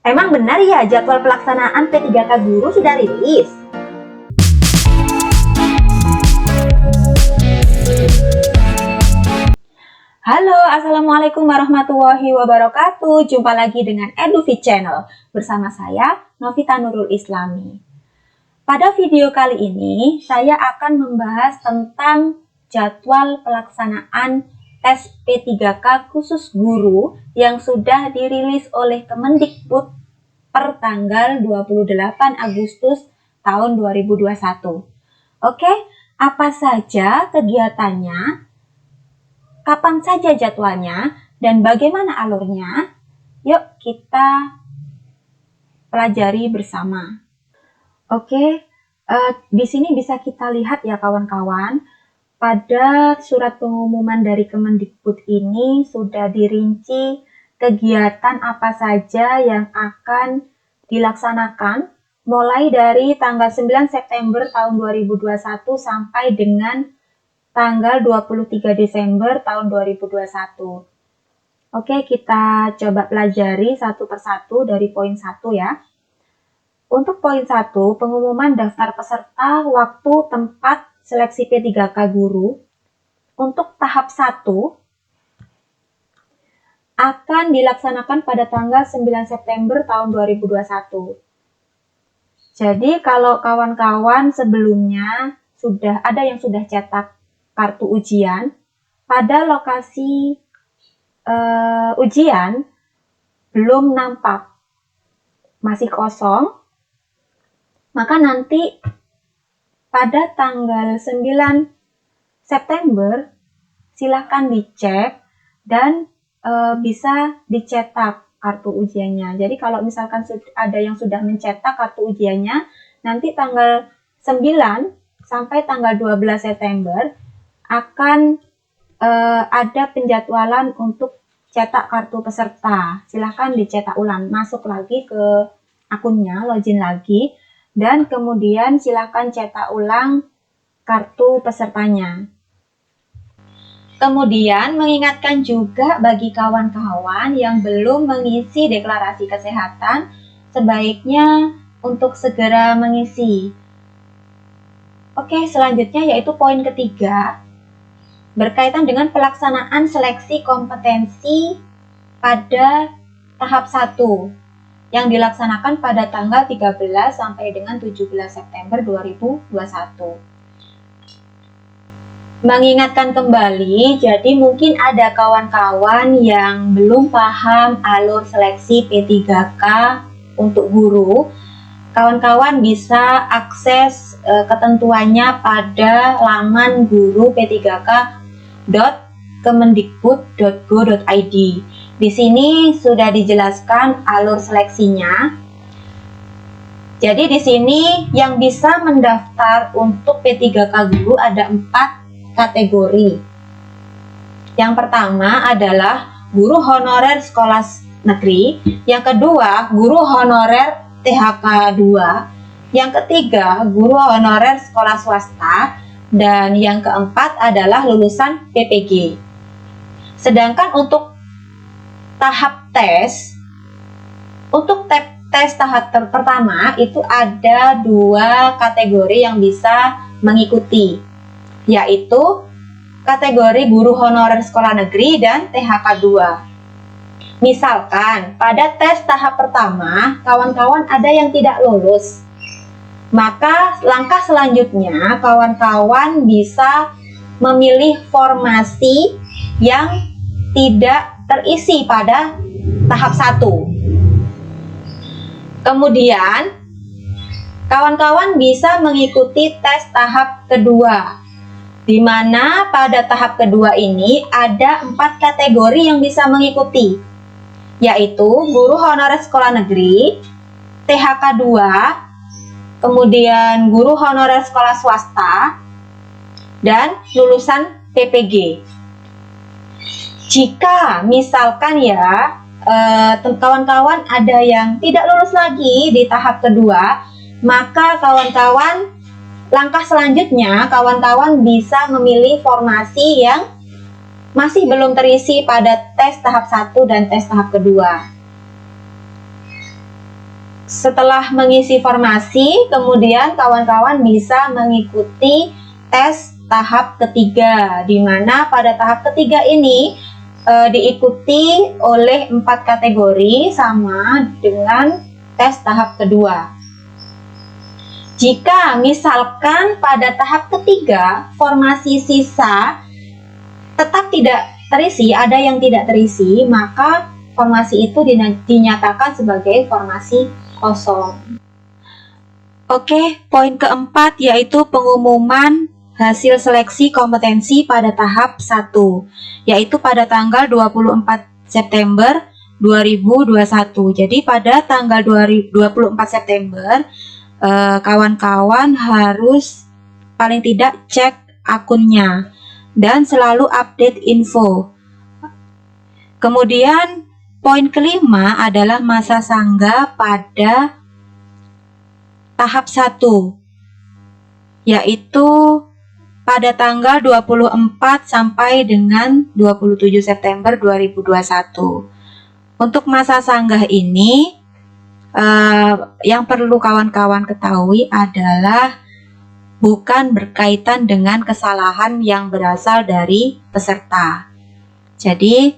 Emang benar ya jadwal pelaksanaan P3K Guru sudah rilis? Halo, Assalamualaikum warahmatullahi wabarakatuh. Jumpa lagi dengan EduFit Channel bersama saya, Novita Nurul Islami. Pada video kali ini, saya akan membahas tentang jadwal pelaksanaan tes P3K khusus guru yang sudah dirilis oleh Kemendikbud per tanggal 28 Agustus tahun 2021. Oke, apa saja kegiatannya? Kapan saja jadwalnya dan bagaimana alurnya? Yuk kita pelajari bersama. Oke, di sini bisa kita lihat ya kawan-kawan, pada surat pengumuman dari Kemendikbud ini sudah dirinci kegiatan apa saja yang akan dilaksanakan mulai dari tanggal 9 September tahun 2021 sampai dengan tanggal 23 Desember tahun 2021. Oke, kita coba pelajari satu persatu dari poin 1 ya. Untuk poin 1, pengumuman daftar peserta, waktu, tempat, seleksi P3K Guru. Untuk tahap 1 akan dilaksanakan pada tanggal 9 September tahun 2021. Jadi kalau kawan-kawan sebelumnya sudah ada yang sudah cetak kartu ujian, pada lokasi ujian belum nampak, masih kosong, maka nanti pada tanggal 9 September silakan dicek dan bisa dicetak kartu ujiannya. Jadi kalau misalkan ada yang sudah mencetak kartu ujiannya, nanti tanggal 9 sampai tanggal 12 September akan ada penjadwalan untuk cetak kartu peserta. Silahkan dicetak ulang, masuk lagi ke akunnya, login lagi, dan kemudian silahkan cetak ulang kartu pesertanya. Kemudian mengingatkan juga bagi kawan-kawan yang belum mengisi deklarasi kesehatan, sebaiknya untuk segera mengisi. Oke, selanjutnya yaitu poin ketiga, berkaitan dengan pelaksanaan seleksi kompetensi pada tahap 1 yang dilaksanakan pada tanggal 13 sampai dengan 17 September 2021. Mengingatkan kembali, jadi mungkin ada kawan-kawan yang belum paham alur seleksi P3K untuk guru. Kawan-kawan bisa akses ketentuannya pada laman guru p3k.kemendikbud.go.id. Di sini sudah dijelaskan alur seleksinya. Jadi di sini yang bisa mendaftar untuk P3K guru ada 4 kategori. Yang pertama adalah guru honorer sekolah negeri, yang kedua guru honorer THK 2, yang ketiga guru honorer sekolah swasta, dan yang keempat adalah lulusan PPG. Sedangkan untuk tahap tes, untuk tes tahap pertama itu ada 2 kategori yang bisa mengikuti, yaitu kategori guru honorer sekolah negeri dan THK 2. Misalkan pada tes tahap pertama kawan-kawan ada yang tidak lulus, maka langkah selanjutnya kawan-kawan bisa memilih formasi yang tidak terisi pada tahap 1. Kemudian kawan-kawan bisa mengikuti tes tahap kedua, di mana pada tahap kedua ini ada 4 kategori yang bisa mengikuti, yaitu guru honorer sekolah negeri, THK 2, kemudian guru honorer sekolah swasta, dan lulusan PPG. Jika misalkan ya kawan-kawan ada yang tidak lulus lagi di tahap kedua, maka kawan-kawan langkah selanjutnya kawan-kawan bisa memilih formasi yang masih belum terisi pada tes tahap 1 dan tes tahap kedua. setelah mengisi formasi, kemudian kawan-kawan bisa mengikuti tes tahap ketiga, di mana pada tahap ketiga ini diikuti oleh 4 kategori sama dengan tes tahap kedua. Jika misalkan pada tahap ketiga formasi sisa tetap tidak terisi, ada yang tidak terisi, maka formasi itu dinyatakan sebagai formasi kosong. Oke, poin keempat yaitu pengumuman hasil seleksi kompetensi pada tahap 1, yaitu pada tanggal 24 September 2021. Jadi pada tanggal 24 September, kawan-kawan harus paling tidak cek akunnya dan selalu update info. Kemudian poin kelima adalah masa sanggah pada tahap 1, yaitu pada tanggal 24 sampai dengan 27 September 2021. Untuk masa sanggah ini, yang perlu kawan-kawan ketahui adalah bukan berkaitan dengan kesalahan yang berasal dari peserta. Jadi,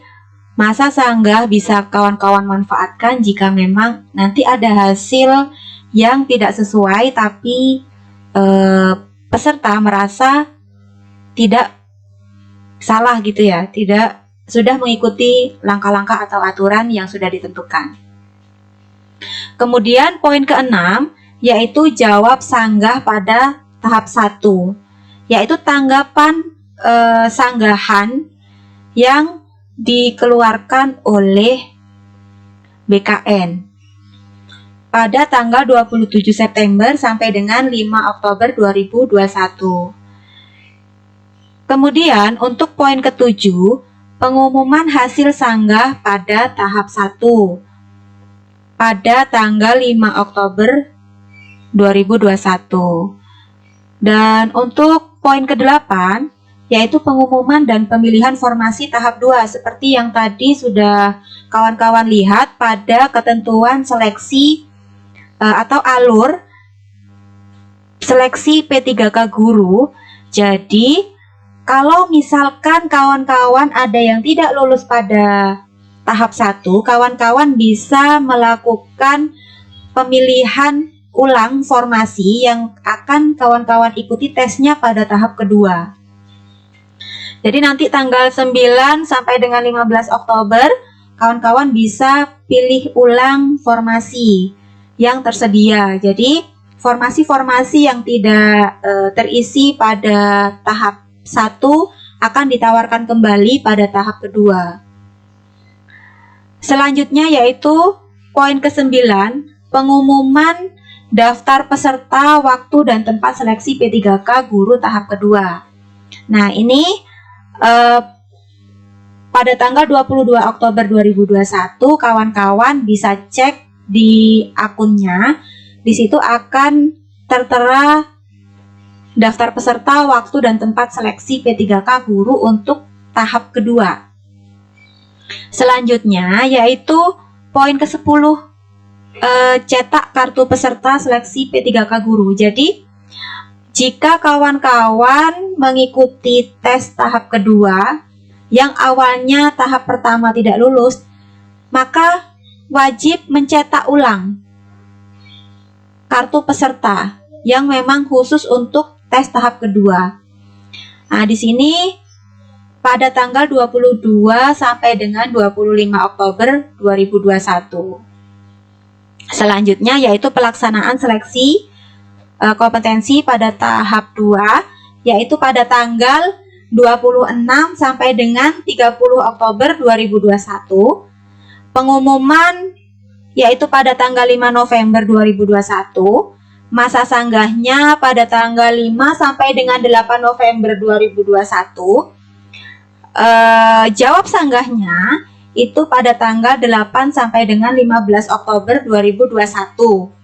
masa sanggah bisa kawan-kawan manfaatkan jika memang nanti ada hasil yang tidak sesuai tapi peserta merasa tidak salah gitu ya, tidak sudah mengikuti langkah-langkah atau aturan yang sudah ditentukan. Kemudian poin keenam yaitu jawab sanggah pada tahap 1, yaitu tanggapan sanggahan yang dikeluarkan oleh BKN pada tanggal 27 September sampai dengan 5 Oktober 2021. Kemudian untuk poin ketujuh, pengumuman hasil sanggah pada tahap 1 pada tanggal 5 Oktober 2021. Dan untuk poin ke-8 yaitu pengumuman dan pemilihan formasi tahap 2 seperti yang tadi sudah kawan-kawan lihat pada ketentuan seleksi atau alur seleksi P3K guru. Jadi kalau misalkan kawan-kawan ada yang tidak lulus pada tahap 1, kawan-kawan bisa melakukan pemilihan ulang formasi yang akan kawan-kawan ikuti tesnya pada tahap kedua. Jadi nanti tanggal 9 sampai dengan 15 Oktober, kawan-kawan bisa pilih ulang formasi yang tersedia. Jadi formasi-formasi yang tidak terisi pada tahap 1 akan ditawarkan kembali pada tahap kedua. Selanjutnya yaitu poin ke-9, pengumuman daftar peserta waktu dan tempat seleksi P3K guru tahap kedua. Nah, ini pada tanggal 22 Oktober 2021 kawan-kawan bisa cek di akunnya. Di situ akan tertera daftar peserta waktu dan tempat seleksi P3K guru untuk tahap kedua. Selanjutnya yaitu poin ke-10, cetak kartu peserta seleksi P3K guru. Jadi jika kawan-kawan mengikuti tes tahap kedua yang awalnya tahap pertama tidak lulus, maka wajib mencetak ulang kartu peserta yang memang khusus untuk tes tahap kedua. Nah, di sini pada tanggal 22 sampai dengan 25 Oktober 2021. Selanjutnya yaitu pelaksanaan seleksi kompetensi pada tahap 2, yaitu pada tanggal 26 sampai dengan 30 Oktober 2021. Pengumuman yaitu pada tanggal 5 November 2021. Masa sanggahnya pada tanggal 5 sampai dengan 8 November 2021. Jawab sanggahnya itu pada tanggal 8 sampai dengan 15 Oktober 2021.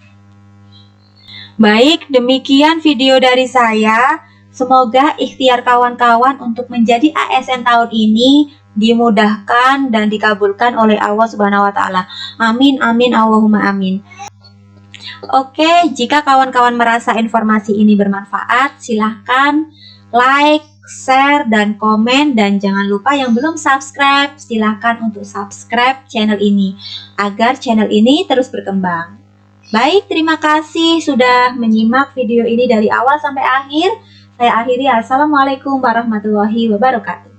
Baik, demikian video dari saya. Semoga ikhtiar kawan-kawan untuk menjadi ASN tahun ini dimudahkan dan dikabulkan oleh Allah Subhanahu wa taala. Amin amin Allahumma amin. Oke, jika kawan-kawan merasa informasi ini bermanfaat, silahkan like, share, dan komen. Dan jangan lupa yang belum subscribe, silahkan untuk subscribe channel ini agar channel ini terus berkembang. Baik, terima kasih sudah menyimak video ini dari awal sampai akhir. Saya akhiri, assalamualaikum warahmatullahi wabarakatuh.